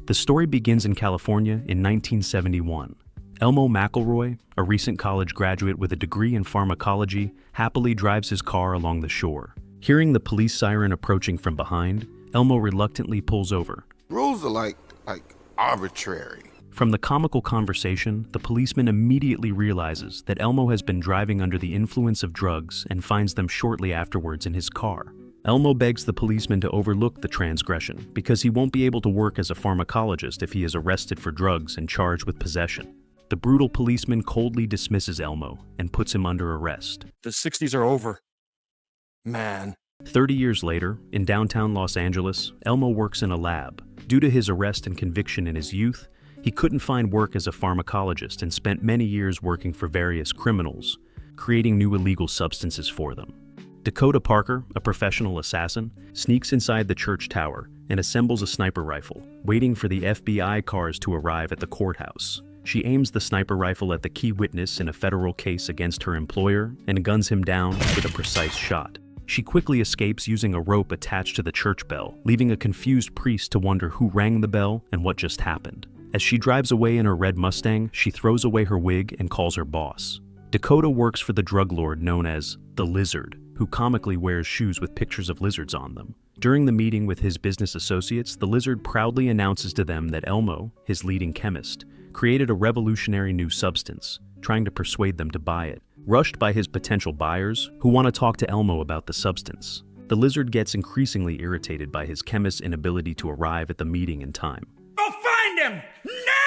The story begins in California in 1971. Elmo McElroy, a recent college graduate with a degree in pharmacology, happily drives his car along the shore. Hearing the police siren approaching from behind, Elmo reluctantly pulls over. Rules are like arbitrary. From the comical conversation, the policeman immediately realizes that Elmo has been driving under the influence of drugs and finds them shortly afterwards in his car. Elmo begs the policeman to overlook the transgression because he won't be able to work as a pharmacologist if he is arrested for drugs and charged with possession. The brutal policeman coldly dismisses Elmo and puts him under arrest. The 60s are over, man. 30 years later, in downtown Los Angeles, Elmo works in a lab. Due to his arrest and conviction in his youth, he couldn't find work as a pharmacologist and spent many years working for various criminals, creating new illegal substances for them. Dakota Parker, a professional assassin, sneaks inside the church tower and assembles a sniper rifle, waiting for the FBI cars to arrive at the courthouse. She aims the sniper rifle at the key witness in a federal case against her employer and guns him down with a precise shot. She quickly escapes using a rope attached to the church bell, leaving a confused priest to wonder who rang the bell and what just happened. As she drives away in her red Mustang, she throws away her wig and calls her boss. Dakota works for the drug lord known as the Lizard, who comically wears shoes with pictures of lizards on them. During the meeting with his business associates, the Lizard proudly announces to them that Elmo, his leading chemist, created a revolutionary new substance, trying to persuade them to buy it. Rushed by his potential buyers, who want to talk to Elmo about the substance, the Lizard gets increasingly irritated by his chemist's inability to arrive at the meeting in time. Go find him! Now!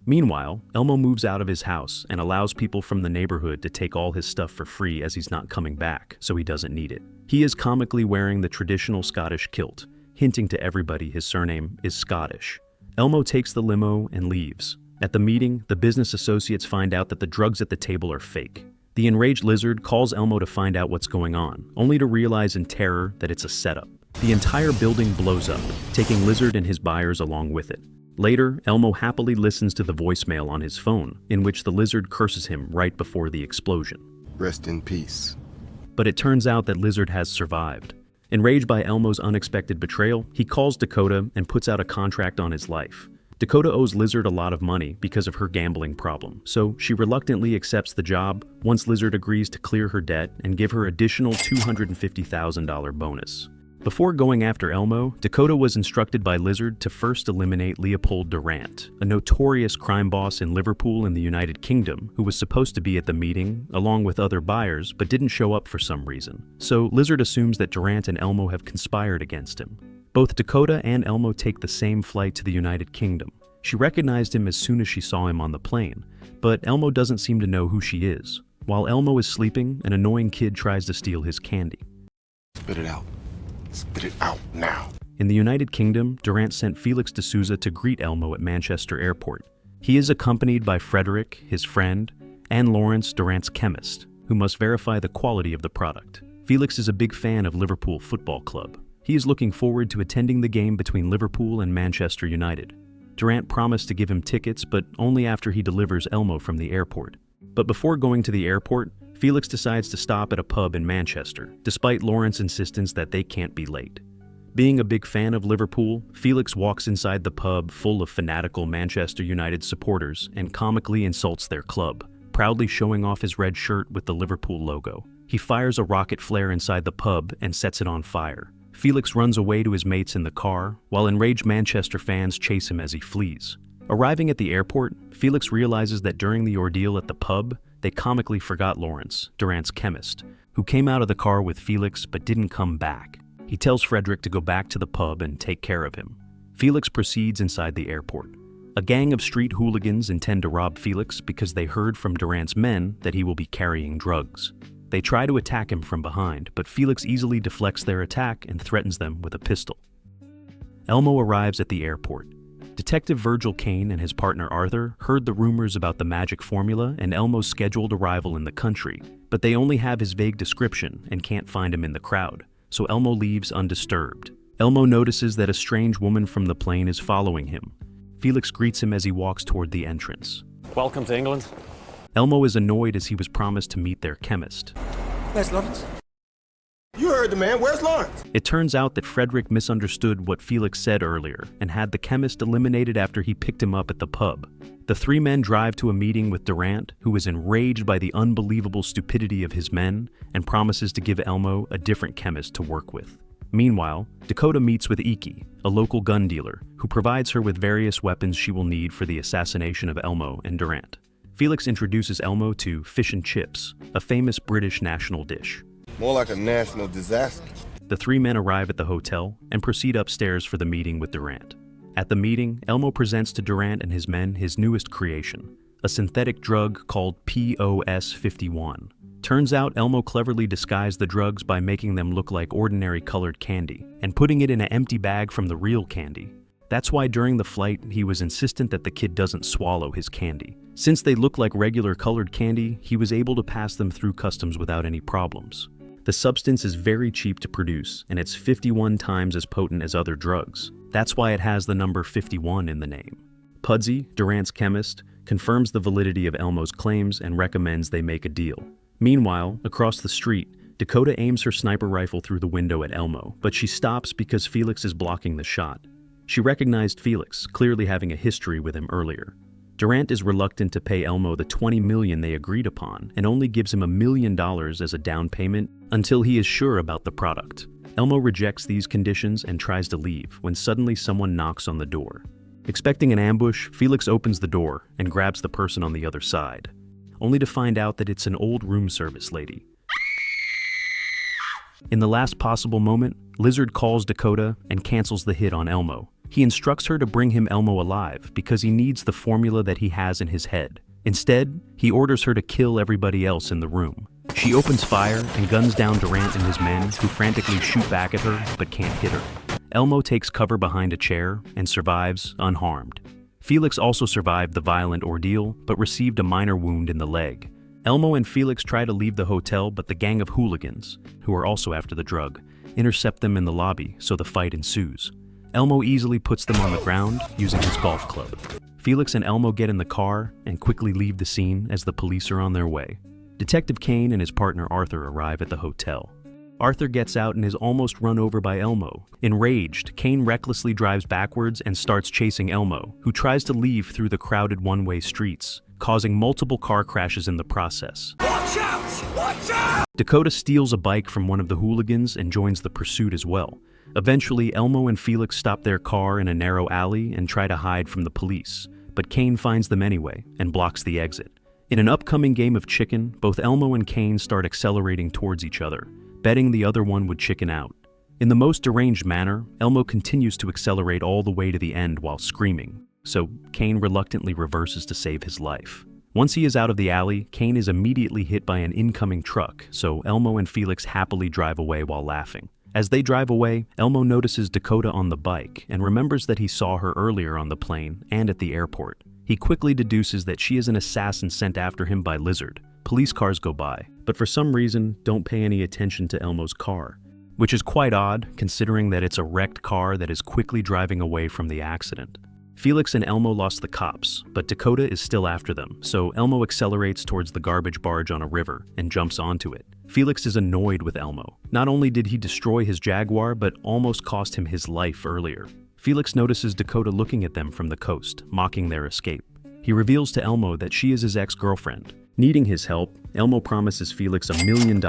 Meanwhile, Elmo moves out of his house and allows people from the neighborhood to take all his stuff for free as he's not coming back, so he doesn't need it. He is comically wearing the traditional Scottish kilt, hinting to everybody his surname is Scottish. Elmo takes the limo and leaves. At the meeting, the business associates find out that the drugs at the table are fake. The enraged Lizard calls Elmo to find out what's going on, only to realize in terror that it's a setup. The entire building blows up, taking Lizard and his buyers along with it. Later, Elmo happily listens to the voicemail on his phone, in which the Lizard curses him right before the explosion. Rest in peace. But it turns out that Lizard has survived. Enraged by Elmo's unexpected betrayal, he calls Dakota and puts out a contract on his life. Dakota owes Lizard a lot of money because of her gambling problem, so she reluctantly accepts the job once Lizard agrees to clear her debt and give her additional $250,000 bonus. Before going after Elmo, Dakota was instructed by Lizard to first eliminate Leopold Durant, a notorious crime boss in Liverpool in the United Kingdom who was supposed to be at the meeting along with other buyers but didn't show up for some reason. So Lizard assumes that Durant and Elmo have conspired against him. Both Dakota and Elmo take the same flight to the United Kingdom. She recognized him as soon as she saw him on the plane, but Elmo doesn't seem to know who she is. While Elmo is sleeping, an annoying kid tries to steal his candy. Spit it out. Spit it out now. In the United Kingdom, Durant sent Felix DeSouza to greet Elmo at Manchester Airport. He is accompanied by Frederick, his friend, and Lawrence, Durant's chemist, who must verify the quality of the product. Felix is a big fan of Liverpool Football Club. He is looking forward to attending the game between Liverpool and Manchester United. Durant promised to give him tickets, but only after he delivers Elmo from the airport. But before going to the airport, Felix decides to stop at a pub in Manchester, despite Lawrence's insistence that they can't be late. Being a big fan of Liverpool, Felix walks inside the pub full of fanatical Manchester United supporters and comically insults their club, proudly showing off his red shirt with the Liverpool logo. He fires a rocket flare inside the pub and sets it on fire. Felix runs away to his mates in the car, while enraged Manchester fans chase him as he flees. Arriving at the airport, Felix realizes that during the ordeal at the pub, they comically forgot Lawrence, Durant's chemist, who came out of the car with Felix but didn't come back. He tells Frederick to go back to the pub and take care of him. Felix proceeds inside the airport. A gang of street hooligans intend to rob Felix because they heard from Durant's men that he will be carrying drugs. They try to attack him from behind, but Felix easily deflects their attack and threatens them with a pistol. Elmo arrives at the airport. Detective Virgil Kane and his partner Arthur heard the rumors about the magic formula and Elmo's scheduled arrival in the country, but they only have his vague description and can't find him in the crowd, so Elmo leaves undisturbed. Elmo notices that a strange woman from the plane is following him. Felix greets him as he walks toward the entrance. Welcome to England. Elmo is annoyed as he was promised to meet their chemist. Where's Lawrence? You heard the man. Where's Lawrence? It turns out that Frederick misunderstood what Felix said earlier and had the chemist eliminated after he picked him up at the pub. The three men drive to a meeting with Durant, who is enraged by the unbelievable stupidity of his men and promises to give Elmo a different chemist to work with. Meanwhile, Dakota meets with Iki, a local gun dealer, who provides her with various weapons she will need for the assassination of Elmo and Durant. Felix introduces Elmo to fish and chips, a famous British national dish. More like a national disaster. The three men arrive at the hotel and proceed upstairs for the meeting with Durant. At the meeting, Elmo presents to Durant and his men his newest creation, a synthetic drug called POS-51. Turns out Elmo cleverly disguised the drugs by making them look like ordinary colored candy and putting it in an empty bag from the real candy. That's why during the flight, he was insistent that the kid doesn't swallow his candy. Since they look like regular colored candy, he was able to pass them through customs without any problems. The substance is very cheap to produce, and it's 51 times as potent as other drugs. That's why it has the number 51 in the name. Pudsey, Durant's chemist, confirms the validity of Elmo's claims and recommends they make a deal. Meanwhile, across the street, Dakota aims her sniper rifle through the window at Elmo, but she stops because Felix is blocking the shot. She recognized Felix, clearly having a history with him earlier. Durant is reluctant to pay Elmo the $20 million they agreed upon and only gives him $1 million as a down payment until he is sure about the product. Elmo rejects these conditions and tries to leave when suddenly someone knocks on the door. Expecting an ambush, Felix opens the door and grabs the person on the other side, only to find out that it's an old room service lady. In the last possible moment, Lizard calls Dakota and cancels the hit on Elmo. He instructs her to bring him Elmo alive because he needs the formula that he has in his head. Instead, he orders her to kill everybody else in the room. She opens fire and guns down Durant and his men, who frantically shoot back at her but can't hit her. Elmo takes cover behind a chair and survives unharmed. Felix also survived the violent ordeal but received a minor wound in the leg. Elmo and Felix try to leave the hotel, but the gang of hooligans, who are also after the drug, intercept them in the lobby, so the fight ensues. Elmo easily puts them on the ground using his golf club. Felix and Elmo get in the car and quickly leave the scene as the police are on their way. Detective Kane and his partner Arthur arrive at the hotel. Arthur gets out and is almost run over by Elmo. Enraged, Kane recklessly drives backwards and starts chasing Elmo, who tries to leave through the crowded one-way streets, causing multiple car crashes in the process. Watch out! Watch out! Dakota steals a bike from one of the hooligans and joins the pursuit as well. Eventually, Elmo and Felix stop their car in a narrow alley and try to hide from the police, but Kane finds them anyway and blocks the exit. In an upcoming game of chicken, both Elmo and Kane start accelerating towards each other, betting the other one would chicken out. In the most deranged manner, Elmo continues to accelerate all the way to the end while screaming, so Kane reluctantly reverses to save his life. Once he is out of the alley, Kane is immediately hit by an incoming truck, so Elmo and Felix happily drive away while laughing. As they drive away, Elmo notices Dakota on the bike and remembers that he saw her earlier on the plane and at the airport. He quickly deduces that she is an assassin sent after him by Lizard. Police cars go by, but for some reason don't pay any attention to Elmo's car, which is quite odd considering that it's a wrecked car that is quickly driving away from the accident. Felix and Elmo lost the cops, but Dakota is still after them, so Elmo accelerates towards the garbage barge on a river and jumps onto it. Felix is annoyed with Elmo. Not only did he destroy his Jaguar, but almost cost him his life earlier. Felix notices Dakota looking at them from the coast, mocking their escape. He reveals to Elmo that she is his ex-girlfriend. Needing his help, Elmo promises Felix $1 million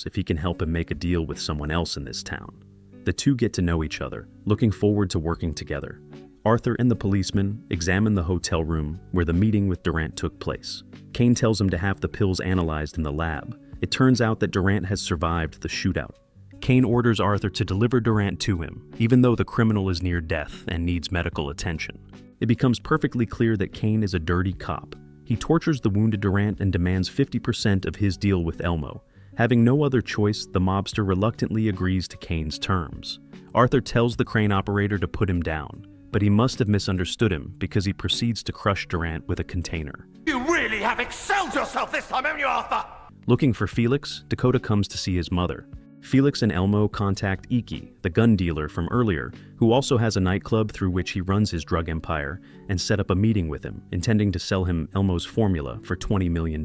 if he can help him make a deal with someone else in this town. The two get to know each other, looking forward to working together. Arthur and the policeman examine the hotel room where the meeting with Durant took place. Kane tells him to have the pills analyzed in the lab. It turns out that Durant has survived the shootout. Kane orders Arthur to deliver Durant to him, even though the criminal is near death and needs medical attention. It becomes perfectly clear that Kane is a dirty cop. He tortures the wounded Durant and demands 50% of his deal with Elmo. Having no other choice, the mobster reluctantly agrees to Kane's terms. Arthur tells the crane operator to put him down, but he must have misunderstood him because he proceeds to crush Durant with a container. You really have excelled yourself this time, haven't you, Arthur? Looking for Felix, Dakota comes to see his mother. Felix and Elmo contact Iki, the gun dealer from earlier, who also has a nightclub through which he runs his drug empire, and set up a meeting with him, intending to sell him Elmo's formula for $20 million.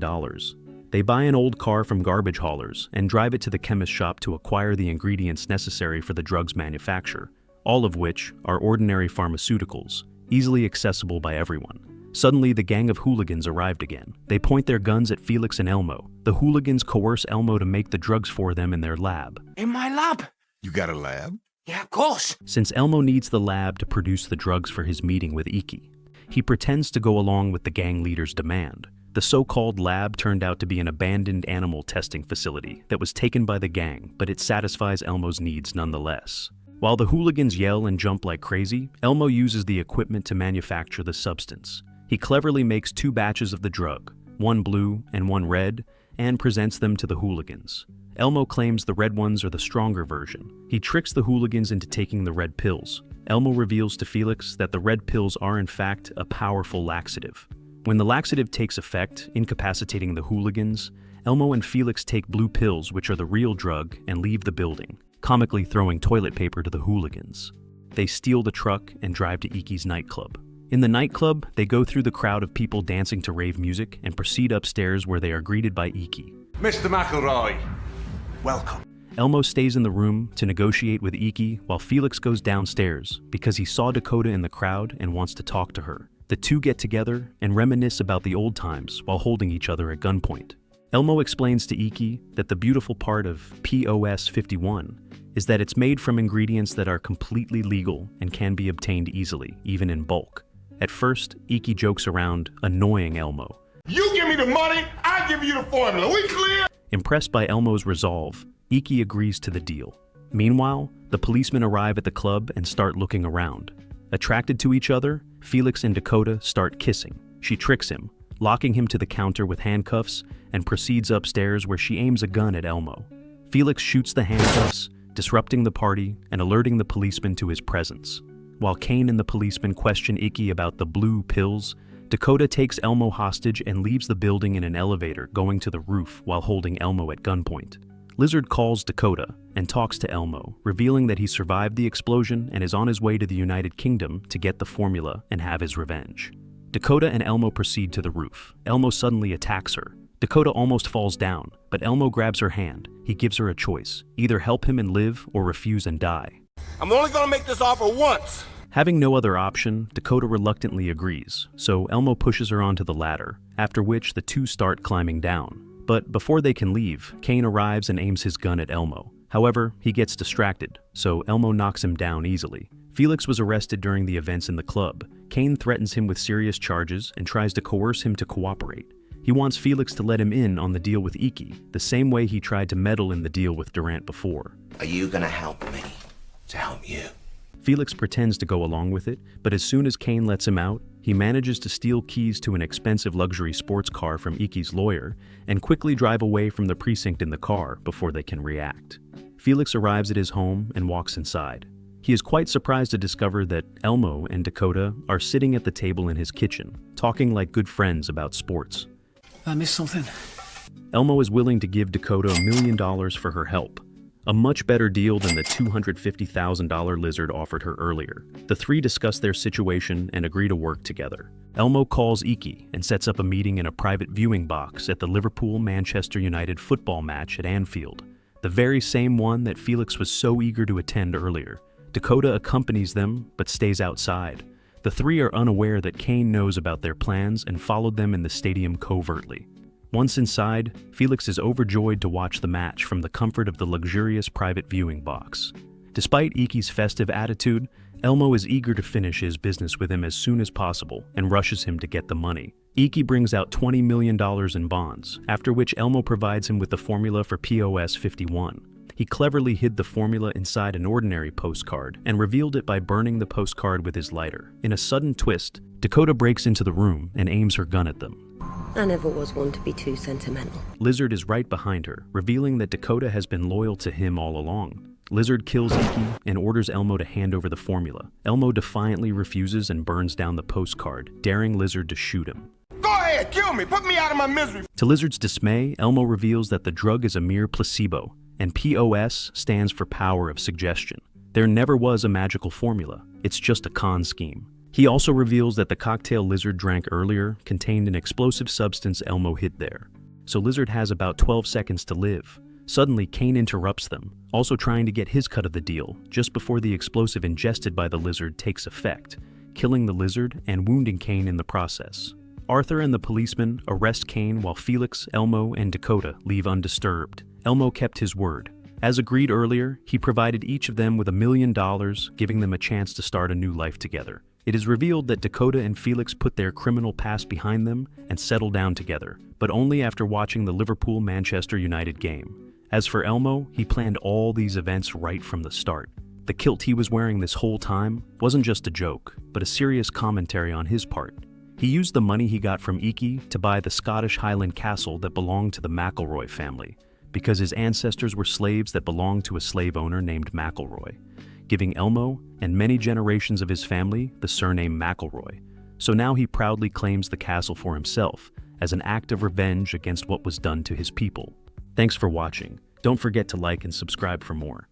They buy an old car from garbage haulers and drive it to the chemist shop to acquire the ingredients necessary for the drug's manufacture, all of which are ordinary pharmaceuticals, easily accessible by everyone. Suddenly, the gang of hooligans arrived again. They point their guns at Felix and Elmo. The hooligans coerce Elmo to make the drugs for them in their lab. In my lab? You got a lab? Yeah, of course. Since Elmo needs the lab to produce the drugs for his meeting with Iki, he pretends to go along with the gang leader's demand. The so-called lab turned out to be an abandoned animal testing facility that was taken by the gang, but it satisfies Elmo's needs nonetheless. While the hooligans yell and jump like crazy, Elmo uses the equipment to manufacture the substance. He cleverly makes 2 batches of the drug, one blue and one red, and presents them to the hooligans. Elmo claims the red ones are the stronger version. He tricks the hooligans into taking the red pills. Elmo reveals to Felix that the red pills are in fact a powerful laxative. When the laxative takes effect, incapacitating the hooligans, Elmo and Felix take blue pills, which are the real drug, and leave the building, comically throwing toilet paper to the hooligans. They steal the truck and drive to Iki's nightclub. In the nightclub, they go through the crowd of people dancing to rave music and proceed upstairs where they are greeted by Iki. Mr. McElroy, welcome. Elmo stays in the room to negotiate with Iki while Felix goes downstairs because he saw Dakota in the crowd and wants to talk to her. The two get together and reminisce about the old times while holding each other at gunpoint. Elmo explains to Iki that the beautiful part of POS 51 is that it's made from ingredients that are completely legal and can be obtained easily, even in bulk. At first, Iki jokes around, annoying Elmo. You give me the money, I give you the formula. We clear? Impressed by Elmo's resolve, Iki agrees to the deal. Meanwhile, the policemen arrive at the club and start looking around. Attracted to each other, Felix and Dakota start kissing. She tricks him, locking him to the counter with handcuffs, and proceeds upstairs where she aims a gun at Elmo. Felix shoots the handcuffs, disrupting the party and alerting the policeman to his presence. While Kane and the policeman question Iki about the blue pills, Dakota takes Elmo hostage and leaves the building in an elevator going to the roof while holding Elmo at gunpoint. Lizard calls Dakota and talks to Elmo, revealing that he survived the explosion and is on his way to the United Kingdom to get the formula and have his revenge. Dakota and Elmo proceed to the roof. Elmo suddenly attacks her. Dakota almost falls down, but Elmo grabs her hand. He gives her a choice: either help him and live or refuse and die. I'm only gonna make this offer once. Having no other option, Dakota reluctantly agrees, so Elmo pushes her onto the ladder, after which the two start climbing down. But before they can leave, Kane arrives and aims his gun at Elmo. However, he gets distracted, so Elmo knocks him down easily. Felix was arrested during the events in the club. Kane threatens him with serious charges and tries to coerce him to cooperate. He wants Felix to let him in on the deal with Iki, the same way he tried to meddle in the deal with Durant before. Are you gonna help me to help you? Felix pretends to go along with it, but as soon as Kane lets him out, he manages to steal keys to an expensive luxury sports car from Iki's lawyer and quickly drive away from the precinct in the car before they can react. Felix arrives at his home and walks inside. He is quite surprised to discover that Elmo and Dakota are sitting at the table in his kitchen, talking like good friends about sports. I missed something. Elmo is willing to give Dakota $1 million for her help, a much better deal than the $250,000 Lizard offered her earlier. The three discuss their situation and agree to work together. Elmo calls Iki and sets up a meeting in a private viewing box at the Liverpool-Manchester United football match at Anfield, the very same one that Felix was so eager to attend earlier. Dakota accompanies them, but stays outside. The three are unaware that Kane knows about their plans and followed them in the stadium covertly. Once inside, Felix is overjoyed to watch the match from the comfort of the luxurious private viewing box. Despite Iki's festive attitude, Elmo is eager to finish his business with him as soon as possible and rushes him to get the money. Iki brings out $20 million in bonds, after which Elmo provides him with the formula for POS 51. He cleverly hid the formula inside an ordinary postcard and revealed it by burning the postcard with his lighter. In a sudden twist, Dakota breaks into the room and aims her gun at them. I never was one to be too sentimental. Lizard is right behind her, revealing that Dakota has been loyal to him all along. Lizard kills Iki and orders Elmo to hand over the formula. Elmo defiantly refuses and burns down the postcard, daring Lizard to shoot him. Go ahead, kill me, put me out of my misery. To Lizard's dismay, Elmo reveals that the drug is a mere placebo, and POS stands for power of suggestion. There never was a magical formula. It's just a con scheme. He also reveals that the cocktail Lizard drank earlier contained an explosive substance Elmo hid there. so Lizard has about 12 seconds to live. Suddenly, Kane interrupts them, also trying to get his cut of the deal, just before the explosive ingested by the Lizard takes effect, killing the Lizard and wounding Kane in the process. Arthur and the policeman arrest Kane while Felix, Elmo, and Dakota leave undisturbed. Elmo kept his word. As agreed earlier, he provided each of them with $1 million, giving them a chance to start a new life together. It is revealed that Dakota and Felix put their criminal past behind them and settled down together, but only after watching the Liverpool-Manchester United game. As for Elmo, he planned all these events right from the start. The kilt he was wearing this whole time wasn't just a joke, but a serious commentary on his part. He used the money he got from Iki to buy the Scottish Highland castle that belonged to the McElroy family, because his ancestors were slaves that belonged to a slave owner named McElroy, giving Elmo and many generations of his family the surname McElroy. So now he proudly claims the castle for himself as an act of revenge against what was done to his people. Thanks for watching. Don't forget to like and subscribe for more.